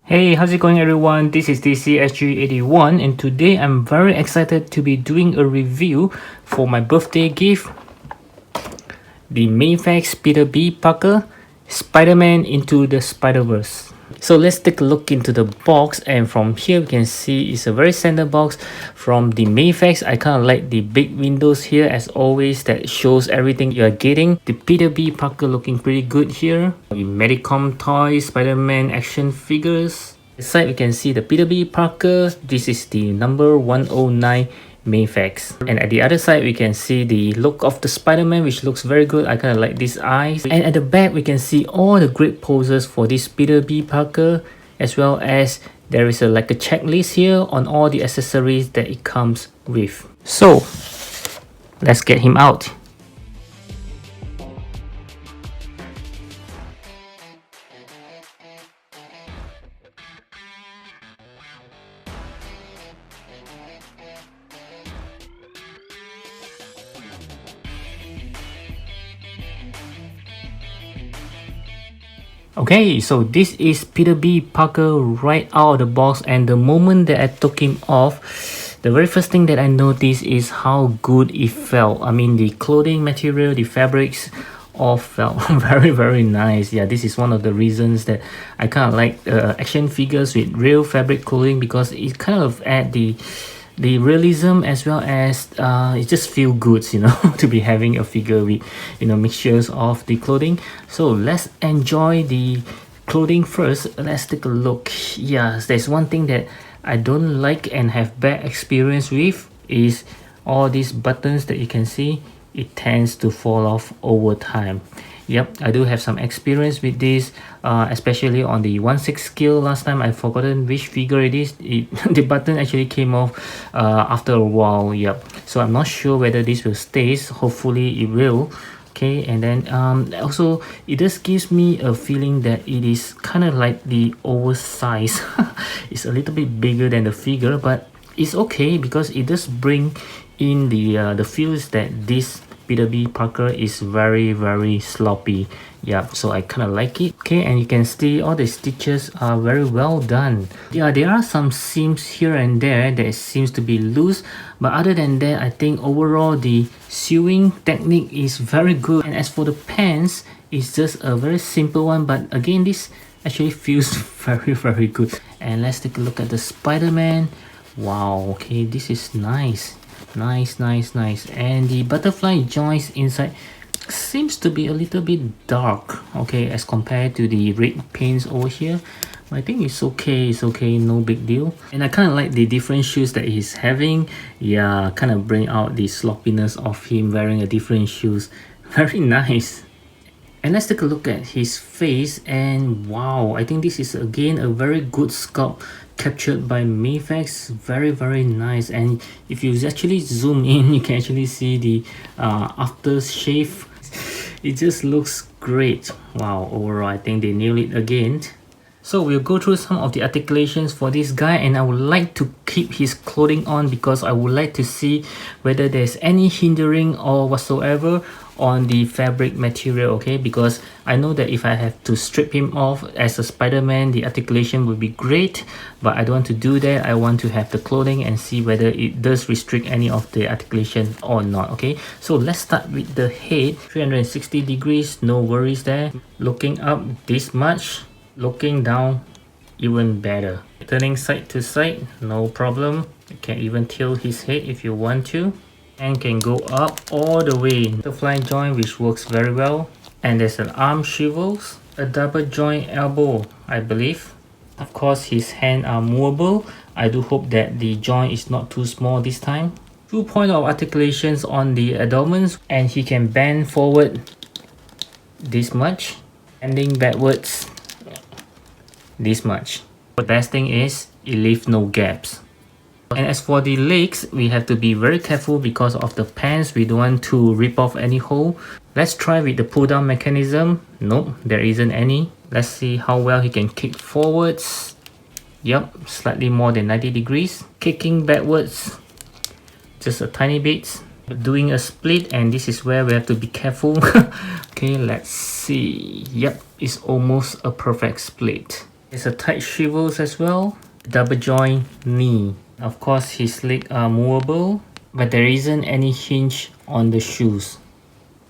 Hey, how's it going everyone? This is DCSG81 and today I'm very excited to be doing a review for my birthday gift. The Mafex Peter B. Parker Spider-Man Into the Spider-Verse. So let's take a look into the box, and from here we can see it's a very standard box from the Mafex. I kind of like the big windows here as always that shows everything you are getting. The Peter B. Parker looking pretty good here. The Medicom toys, Spider-Man action figures. The side we can see the Peter B. Parker. This is the number 109 Mafex, and at the other side we can see the look of the Spider-Man, which looks very good. I kind of like these eyes, and at the back we can see all the great poses for this Peter B. Parker, as well as there is like a checklist here on all the accessories that it comes with. So let's get him out. Okay, so this is Peter B. Parker right out of the box, and the moment that I took him off, the very first thing that I noticed is how good it felt. I mean, the clothing material, the fabrics all felt very nice. Yeah, this is one of the reasons that I kind of like action figures with real fabric clothing, because it kind of add the realism, as well as it just feel good, you know, to be having a figure with, you know, mixtures of the clothing. So let's enjoy the clothing first. Let's take a look. Yes, there's one thing that I don't like and have bad experience with is all these buttons that you can see. It tends to fall off over time. Yep, I do have some experience with this, especially on the 1/6 scale. Last time I forgotten which figure it is. The button actually came off after a while. Yep, so I'm not sure whether this will stay. Hopefully it will. Okay, and then also it just gives me a feeling that it is kind of like the oversized. It's a little bit bigger than the figure, but it's okay because it does bring in the feels that this Peter B. Parker is very sloppy. Yeah, so I kind of like it. Okay, and you can see all the stitches are very well done. Yeah, there are some seams here and there that seems to be loose, but other than that, I think overall the sewing technique is very good. And as for the pants, it's just a very simple one, but again, this actually feels very good. And let's take a look at the Spider-Man. Wow, okay, this is nice. Nice. And the butterfly joints inside seems to be a little bit dark, okay, as compared to the red paints over here. I think it's okay, no big deal. And I kind of like the different shoes that he's having. Yeah, kind of bring out the sloppiness of him wearing a different shoes. Very nice. And let's take a look at his face, and wow, I think this is again a very good sculpt captured by Mafex. Very nice. And if you actually zoom in, you can actually see the aftershave. It just looks great. Wow, overall I think they nailed it again. So we'll go through some of the articulations for this guy, and I would like to keep his clothing on because I would like to see whether there's any hindering or whatsoever on the fabric material, okay? Because I know that if I have to strip him off as a Spider-Man, the articulation would be great, but I don't want to do that. I want to have the clothing and see whether it does restrict any of the articulation or not, okay? So let's start with the head. 360 degrees, no worries there. Looking up this much, looking down even better. Turning side to side, no problem. You can even tilt his head if you want to, and can go up all the way. Butterfly joint, which works very well. And there's an arm swivels, a double joint elbow, I believe. Of course, his hands are movable. I do hope that the joint is not too small this time. 2 point of articulations on the abdomens, and he can bend forward this much, bending backwards this much. The best thing is it leaves no gaps. And as for the legs, we have to be very careful because of the pants. We don't want to rip off any hole. Let's try with the pull down mechanism. Nope, there isn't any. Let's see how well he can kick forwards. Yep, slightly more than 90 degrees. Kicking backwards, just a tiny bit. Doing a split, and this is where we have to be careful. Okay, let's see. Yep, it's almost a perfect split. There's a tight shrivels as well. Double joint knee. Of course, his legs are movable, but there isn't any hinge on the shoes.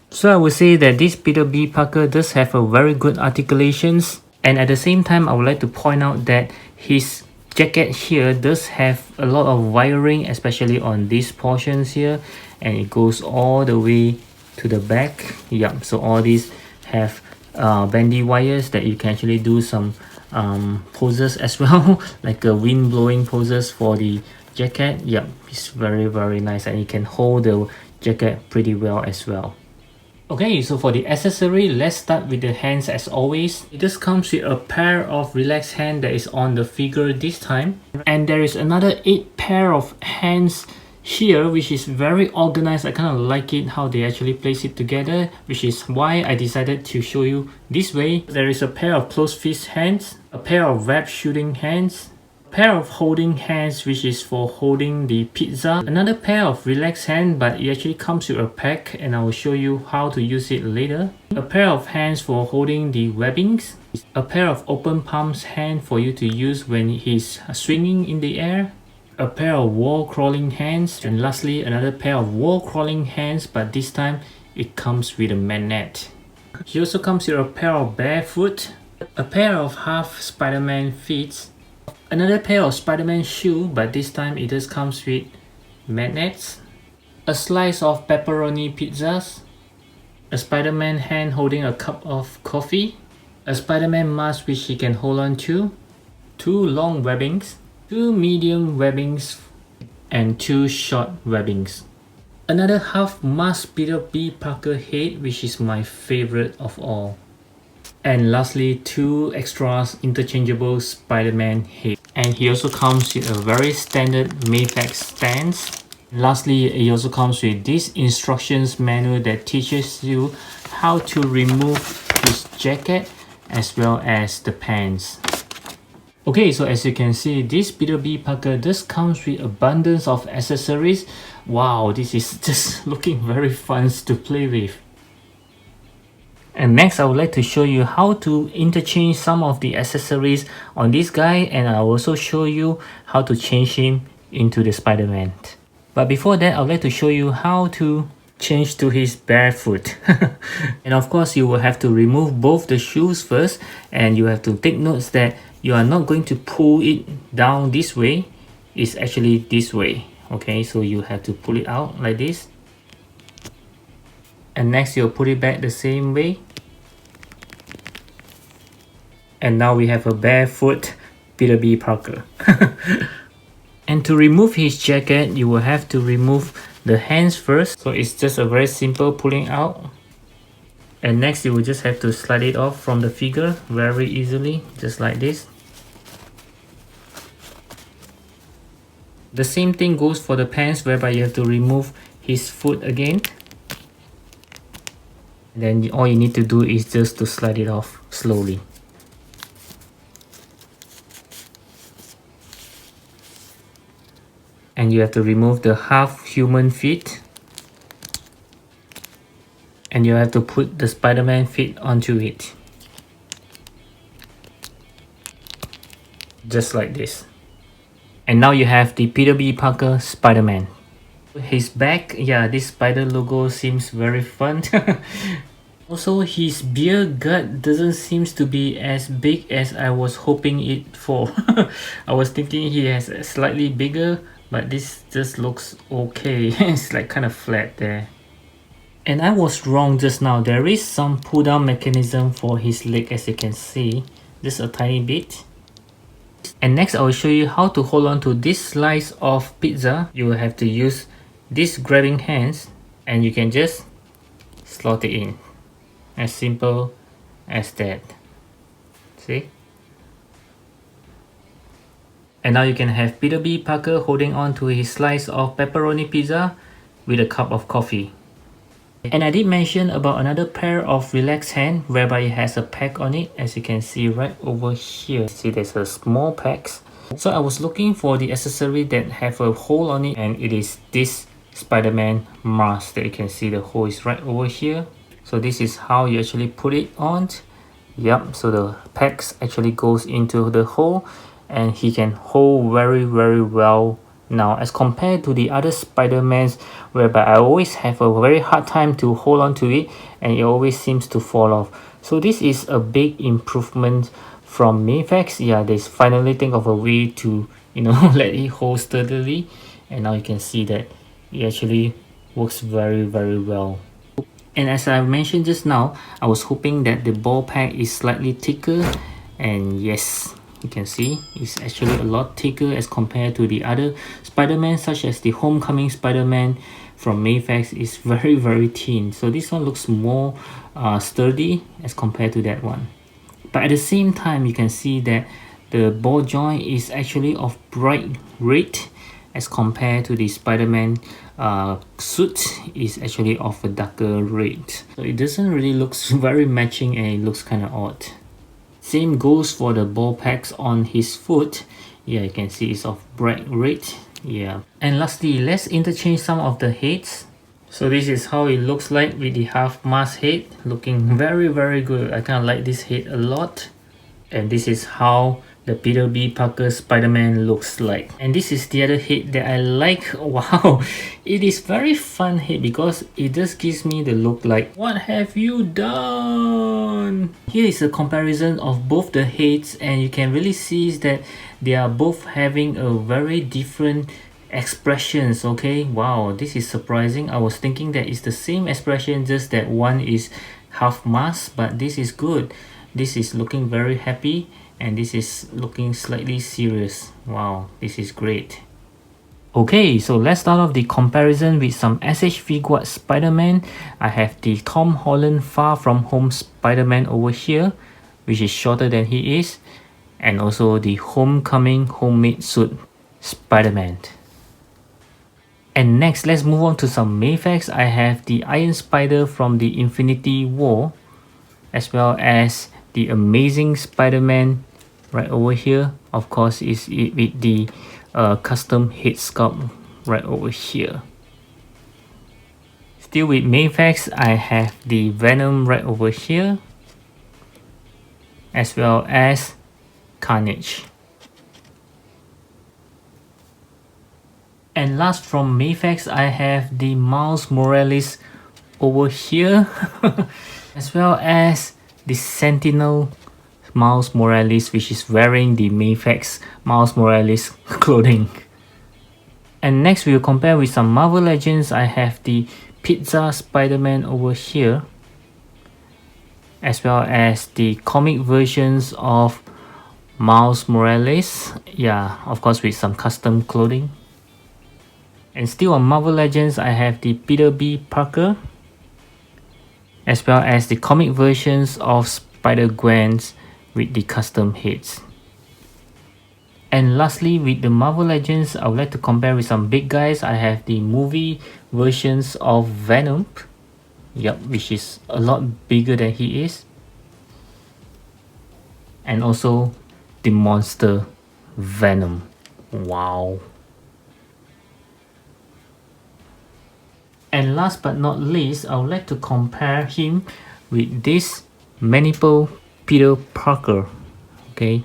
So I would say that this Peter B. Parker does have a very good articulations, and at the same time I would like to point out that his jacket here does have a lot of wiring, especially on these portions here, and it goes all the way to the back. Yeah, so all these have bendy wires that you can actually do some poses as well, like a wind blowing poses for the jacket. Yeah, it's very nice, and you can hold the jacket pretty well as well. Okay, so for the accessory, let's start with the hands as always. It just comes with a pair of relaxed hand that is on the figure this time. And there is another 8 pair of hands here, which is very organized. I kind of like it how they actually place it together, which is why I decided to show you this way. There is a pair of closed fist hands, a pair of web shooting hands, pair of holding hands, which is for holding the pizza, another pair of relaxed hand, but it actually comes with a pack, and I will show you how to use it later, a pair of hands for holding the webbings, a pair of open palms hand for you to use when he's swinging in the air, a pair of wall crawling hands, and lastly another pair of wall crawling hands, but this time it comes with a magnet. He also comes with a pair of barefoot, a pair of half Spider-Man feet, another pair of Spider-Man shoe, but this time it just comes with magnets, a slice of pepperoni pizzas, a Spider-Man hand holding a cup of coffee, a Spider-Man mask which he can hold on to, 2 long webbings, 2 medium webbings, and 2 short webbings. Another half mask Peter B. Parker head, which is my favorite of all. And lastly, 2 extras interchangeable Spider-Man head. And he also comes with a very standard Mafex stance. Lastly, it also comes with this instructions manual that teaches you how to remove his jacket as well as the pants. Okay, so as you can see, this Peter B. Parker does comes with abundance of accessories. Wow, this is just looking very fun to play with. And next I would like to show you how to interchange some of the accessories on this guy, and I'll also show you how to change him into the Spider-Man. But before that, I would like to show you how to change to his barefoot. And of course you will have to remove both the shoes first, and you have to take notes that you are not going to pull it down this way, it's actually this way. Okay, so you have to pull it out like this, and next you'll put it back the same way. And now we have a barefoot Peter B. Parker. And to remove his jacket, you will have to remove the hands first. So it's just a very simple pulling out. And next you will just have to slide it off from the figure very easily, just like this. The same thing goes for the pants, whereby you have to remove his foot again. Then all you need to do is just to slide it off slowly. And you have to remove the half human feet, and you have to put the Spider-Man feet onto it, just like this. And now you have the Peter B. Parker Spider-Man. His back, yeah, this spider logo seems very fun. Also, his beer gut doesn't seem to be as big as I was hoping it for. I was thinking he has a slightly bigger, but this just looks okay. It's like kind of flat there. And I was wrong just now. There is some pull down mechanism for his leg, as you can see, just a tiny bit. And next I will show you how to hold on to this slice of pizza. You will have to use these grabbing hands, and you can just slot it in. As simple as that. See? And now you can have Peter B. Parker holding on to his slice of pepperoni pizza with a cup of coffee. And I did mention about another pair of relaxed hand, whereby it has a pack on it, as you can see right over here. See, there's a small packs. So I was looking for the accessory that have a hole on it, and it is this Spider-Man mask that you can see the hole is right over here. So this is how you actually put it on, Yep, so the pegs actually goes into the hole and he can hold very well now, as compared to the other Spider-Mans whereby I always have a very hard time to hold on to it and it always seems to fall off. So this is a big improvement from Mafex. Yeah, they finally think of a way to, you know, let it hold sturdily, and now you can see that it actually works very well. And as I mentioned just now, I was hoping that the ball pack is slightly thicker, and yes, you can see it's actually a lot thicker as compared to the other Spider-Man, such as the Homecoming Spider-Man from Mafex is very thin. So this one looks more sturdy as compared to that one. But at the same time, you can see that the ball joint is actually of bright red as compared to the Spider-Man suit is actually of a darker red. So it doesn't really look very matching and it looks kind of odd. Same goes for the ball packs on his foot. Yeah, you can see it's of bright red. Yeah. And lastly, let's interchange some of the heads. So this is how it looks like with the half mask head, looking very good. I kind of like this head a lot. And this is how the Peter B. Parker Spider-Man looks like. And this is the other head that I like. Wow, it is very fun head because it just gives me the look like, what have you done? Here is a comparison of both the heads, and you can really see that they are both having a very different expressions. Okay, wow, this is surprising. I was thinking that it's the same expression, just that one is half mask, but this is good. This is looking very happy and this is looking slightly serious. Wow, this is great. Okay, so let's start off the comparison with some SH Figuarts Spider-Man. I have the Tom Holland Far From Home Spider-Man over here, which is shorter than he is, and also the Homecoming Homemade Suit Spider-Man. And next, let's move on to some Mafex. I have the Iron Spider from the Infinity War, as well as the Amazing Spider-Man right over here. Of course, is with the custom head sculpt right over here. Still with Mafex, I have the Venom right over here, as well as Carnage. And last from Mafex, I have the Miles Morales over here, as well as the Sentinel Miles Morales, which is wearing the Mafex Miles Morales clothing. And next we'll compare with some Marvel Legends. I have the Pizza Spider-Man over here, as well as the comic versions of Miles Morales. Yeah, of course with some custom clothing. And still on Marvel Legends, I have the Peter B. Parker, as well as the comic versions of Spider-Gwen's with the custom heads. And lastly, with the Marvel Legends, I would like to compare with some big guys. I have the movie versions of Venom, yep, which is a lot bigger than he is, and also the monster Venom. Wow. And last but not least, I would like to compare him with this Maniple Peter Parker. Okay.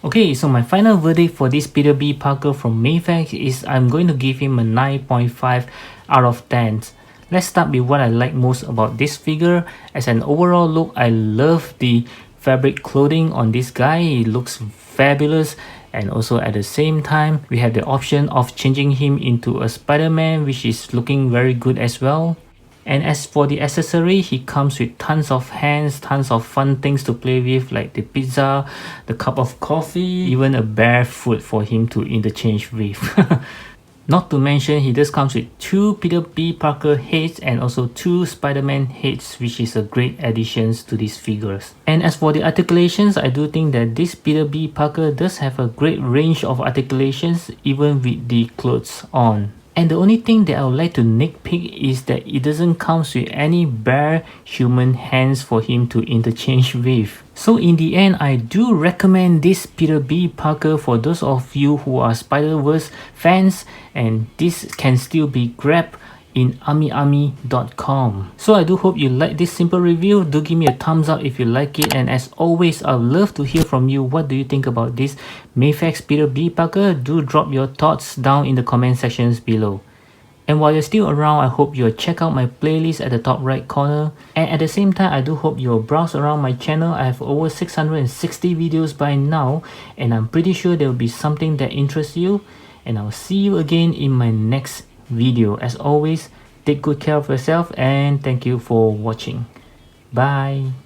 Okay, so my final verdict for this Peter B. Parker from Mafex is I'm going to give him a 9.5 out of 10. Let's start with what I like most about this figure. As an overall look, I love the fabric clothing on this guy. It looks fabulous. And also at the same time, we have the option of changing him into a Spider-Man, which is looking very good as well. And as for the accessory, he comes with tons of hands, tons of fun things to play with, like the pizza, the cup of coffee, even a bare foot for him to interchange with. Not to mention, he just comes with 2 Peter B. Parker heads and also 2 Spider-Man heads, which is a great addition to these figures. And as for the articulations, I do think that this Peter B. Parker does have a great range of articulations even with the clothes on. And the only thing that I would like to nitpick is that it doesn't come with any bare human hands for him to interchange with. So in the end, I do recommend this Peter B. Parker for those of you who are Spider-Verse fans, and this can still be grabbed in amiami.com. So I do hope you like this simple review. Do give me a thumbs up if you like it, and as always, I'd love to hear from you. What do you think about this Mafex Peter B. Parker? Do drop your thoughts down in the comment sections below. And while you're still around, I hope you'll check out my playlist at the top right corner. And at the same time, I do hope you'll browse around my channel. I have over 660 videos by now, and I'm pretty sure there will be something that interests you. And I'll see you again in my next video. As always, take good care of yourself, and thank you for watching. Bye.